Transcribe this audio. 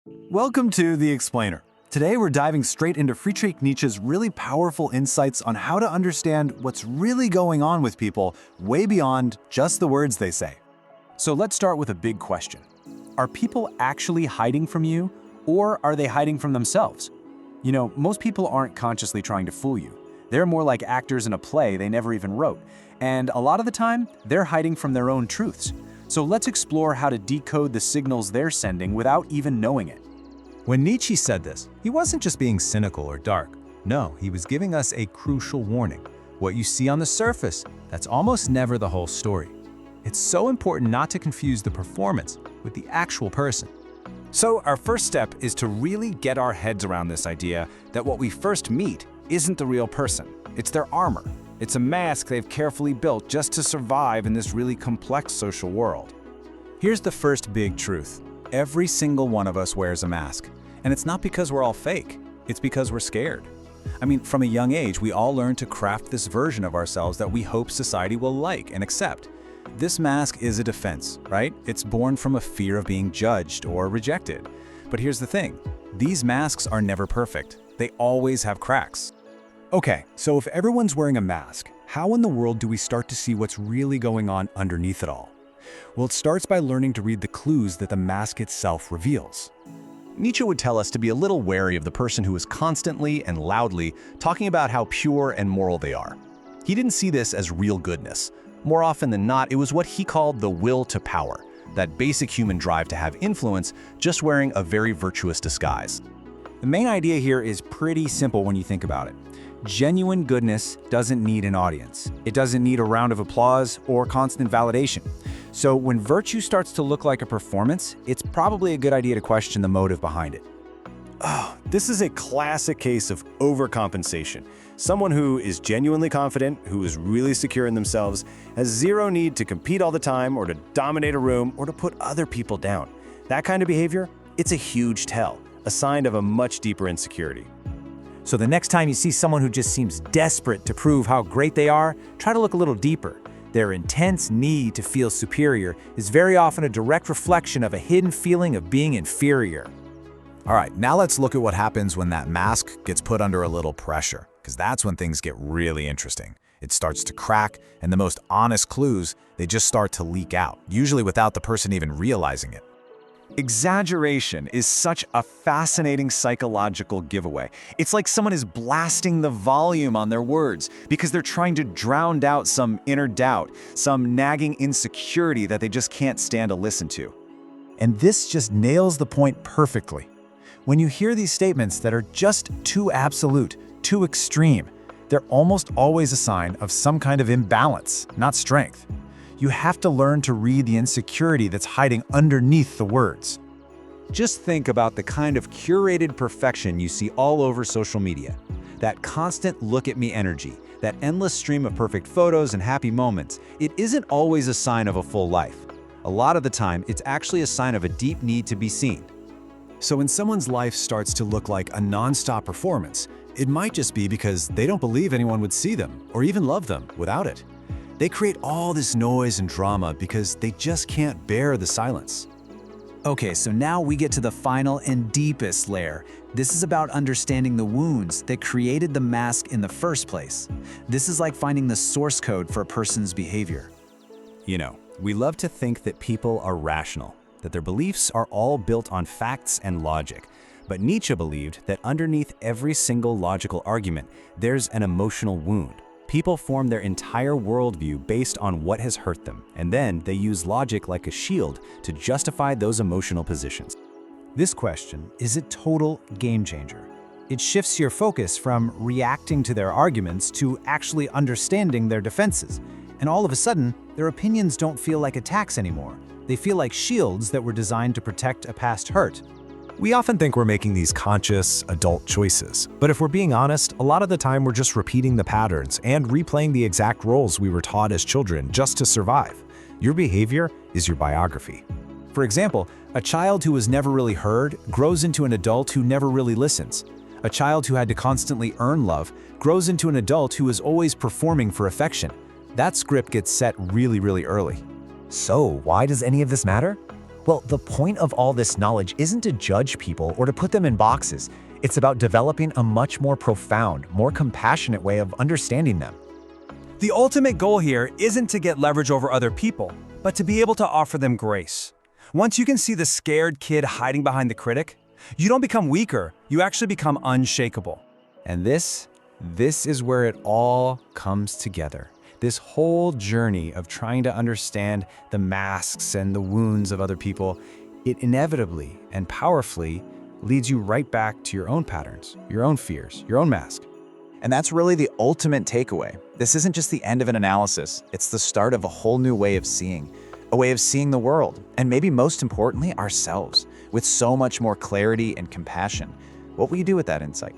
Welcome to The Explainer. Today we're diving straight into Friedrich Nietzsche's really powerful insights on how to understand what's really going on with people way beyond just the words they say. So let's start with a big question. Are people actually hiding from you, or are they hiding from themselves? You know, most people aren't consciously trying to fool you. They're more like actors in a play they never even wrote. And a lot of the time, they're hiding from their own truths. So let's explore how to decode the signals they're sending without even knowing it. When Nietzsche said this, he wasn't just being cynical or dark. No, he was giving us a crucial warning. What you see on the surface, that's almost never the whole story. It's so important not to confuse the performance with the actual person. So our first step is to really get our heads around this idea that what we first meet isn't the real person. It's their armor. It's a mask they've carefully built just to survive in this really complex social world. Here's the first big truth. Every single one of us wears a mask. And it's not because we're all fake. It's because we're scared. I mean, from a young age, we all learn to craft this version of ourselves that we hope society will like and accept. This mask is a defense, right? It's born from a fear of being judged or rejected. But here's the thing. These masks are never perfect. They always have cracks. Okay, so if everyone's wearing a mask, how in the world do we start to see what's really going on underneath it all? Well, it starts by learning to read the clues that the mask itself reveals. Nietzsche would tell us to be a little wary of the person who is constantly and loudly talking about how pure and moral they are. He didn't see this as real goodness. More often than not, it was what he called the will to power, that basic human drive to have influence, just wearing a very virtuous disguise. The main idea here is pretty simple when you think about it. Genuine goodness doesn't need an audience. It doesn't need a round of applause or constant validation. So when virtue starts to look like a performance, it's probably a good idea to question the motive behind it. Oh, this is a classic case of overcompensation. Someone who is genuinely confident, who is really secure in themselves, has zero need to compete all the time or to dominate a room or to put other people down. That kind of behavior, it's a huge tell, a sign of a much deeper insecurity. So the next time you see someone who just seems desperate to prove how great they are, try to look a little deeper. Their intense need to feel superior is very often a direct reflection of a hidden feeling of being inferior. All right, now let's look at what happens when that mask gets put under a little pressure, because that's when things get really interesting. It starts to crack, and the most honest clues, they just start to leak out, usually without the person even realizing it. Exaggeration is such a fascinating psychological giveaway. It's like someone is blasting the volume on their words because they're trying to drown out some inner doubt, some nagging insecurity that they just can't stand to listen to. And this just nails the point perfectly. When you hear these statements that are just too absolute, too extreme, they're almost always a sign of some kind of imbalance, not strength. You have to learn to read the insecurity that's hiding underneath the words. Just think about the kind of curated perfection you see all over social media. That constant look-at-me energy, that endless stream of perfect photos and happy moments, it isn't always a sign of a full life. A lot of the time, it's actually a sign of a deep need to be seen. So when someone's life starts to look like a non-stop performance, it might just be because they don't believe anyone would see them or even love them without it. They create all this noise and drama because they just can't bear the silence. Okay, so now we get to the final and deepest layer. This is about understanding the wounds that created the mask in the first place. This is like finding the source code for a person's behavior. You know, we love to think that people are rational, that their beliefs are all built on facts and logic. But Nietzsche believed that underneath every single logical argument, there's an emotional wound. People form their entire worldview based on what has hurt them, and then they use logic like a shield to justify those emotional positions. This question is a total game changer. It shifts your focus from reacting to their arguments to actually understanding their defenses. And all of a sudden, their opinions don't feel like attacks anymore. They feel like shields that were designed to protect a past hurt. We often think we're making these conscious, adult choices. But if we're being honest, a lot of the time we're just repeating the patterns and replaying the exact roles we were taught as children just to survive. Your behavior is your biography. For example, a child who was never really heard grows into an adult who never really listens. A child who had to constantly earn love grows into an adult who is always performing for affection. That script gets set really, really early. So, why does any of this matter? Well, the point of all this knowledge isn't to judge people or to put them in boxes. It's about developing a much more profound, more compassionate way of understanding them. The ultimate goal here isn't to get leverage over other people, but to be able to offer them grace. Once you can see the scared kid hiding behind the critic, you don't become weaker, you actually become unshakable. And this is where it all comes together. This whole journey of trying to understand the masks and the wounds of other people, it inevitably and powerfully leads you right back to your own patterns, your own fears, your own mask. And that's really the ultimate takeaway. This isn't just the end of an analysis, it's the start of a whole new way of seeing. A way of seeing the world, and maybe most importantly, ourselves, with so much more clarity and compassion. What will you do with that insight?